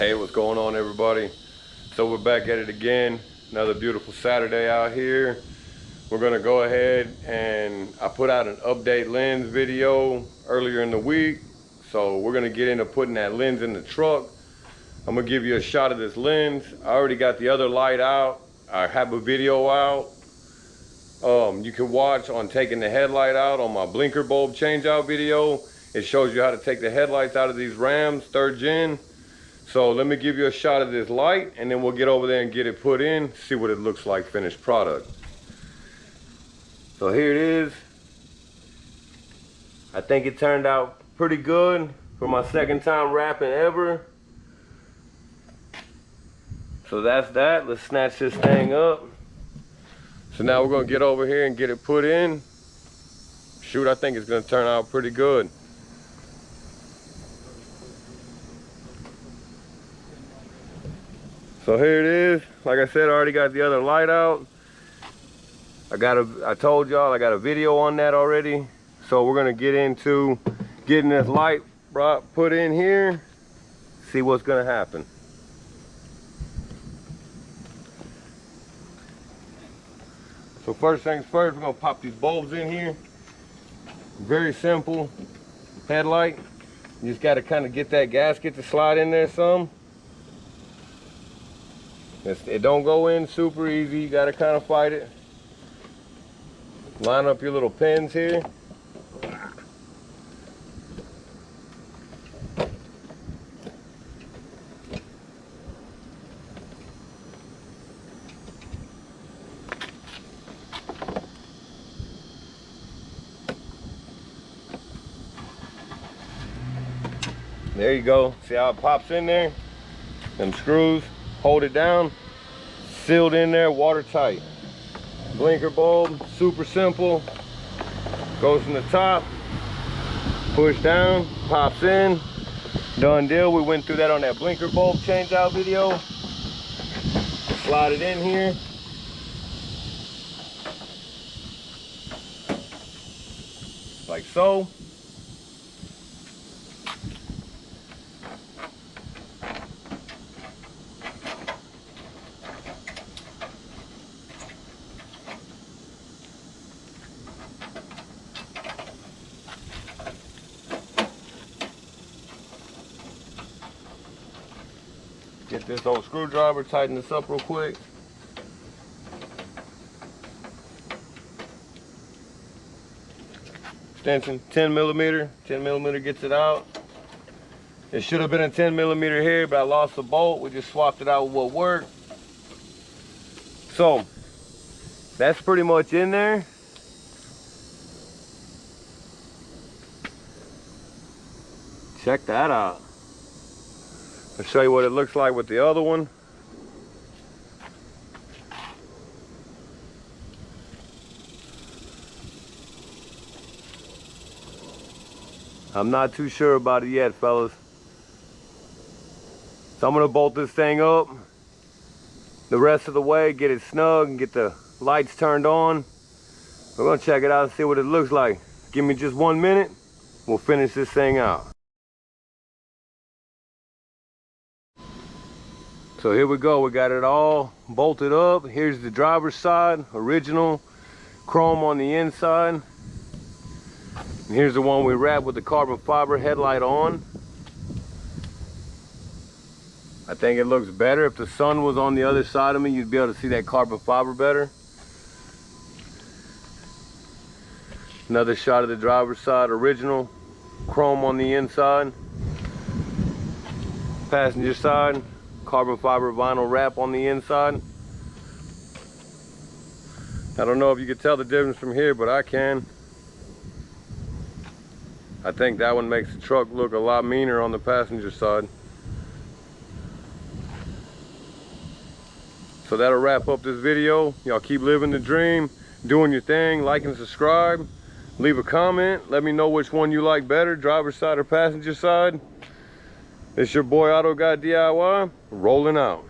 Hey, what's going on, everybody? So we're back at it again. Another beautiful Saturday out here. We're gonna go ahead and I put out an update lens video earlier in the week. So we're gonna get into putting that lens in the truck. I'm gonna give you a shot of this lens. I already got the other light out. I have a video out. You can watch on taking the headlight out on my blinker bulb change out video. It shows you how to take the headlights out of these Rams, 3rd gen. So let me give you a shot of this light and then we'll get over there and get it put in, see what it looks like finished product. So here it is. I think it turned out pretty good for my 2nd time wrapping ever. So that's that. Let's snatch this thing up. So now we're gonna get over here and get it put in. Shoot, I think it's gonna turn out pretty good. So here it is. Like I said, I already got the other light out. I told y'all I got a video on that already. So we're gonna get into getting this light put in here, see what's gonna happen. So first things first, we're gonna pop these bulbs in here. Very simple headlight. You just gotta kind of get that gasket to slide in there some. It don't go in super easy, you gotta kind of fight it. Line up your little pins here. There you go, see how it pops in there? Them screws. Hold it down, sealed in there, watertight. Blinker bulb, super simple. Goes from the top, push down, pops in. Done deal. We went through that on that blinker bulb change out video. Slide it in here. Like so. Get this old screwdriver, tighten this up real quick. Extension, 10 millimeter. 10 millimeter gets it out. It should have been a 10 millimeter here, but I lost the bolt. We just swapped it out with what worked. So, that's pretty much in there. Check that out. I'll show you what it looks like with the other one. I'm not too sure about it yet, fellas. So I'm gonna bolt this thing up the rest of the way, get it snug and get the lights turned on. We're gonna check it out and see what it looks like. Give me just 1 minute, we'll finish this thing out. So here we go, we got it all bolted up. Here's the driver's side, original chrome on the inside. And here's the one we wrapped with the carbon fiber headlight on. I think it looks better. If the sun was on the other side of me, you'd be able to see that carbon fiber better. Another shot of the driver's side, original chrome on the inside. Passenger side, carbon fiber vinyl wrap on the inside. I don't know if you can tell the difference from here, but I can. I think that one makes the truck look a lot meaner on the passenger side. So that'll wrap up this video. Y'all keep living the dream, doing your thing, like and subscribe. Leave a comment, let me know which one you like better, driver's side or passenger side. It's your boy Auto Guy DIY, rolling out.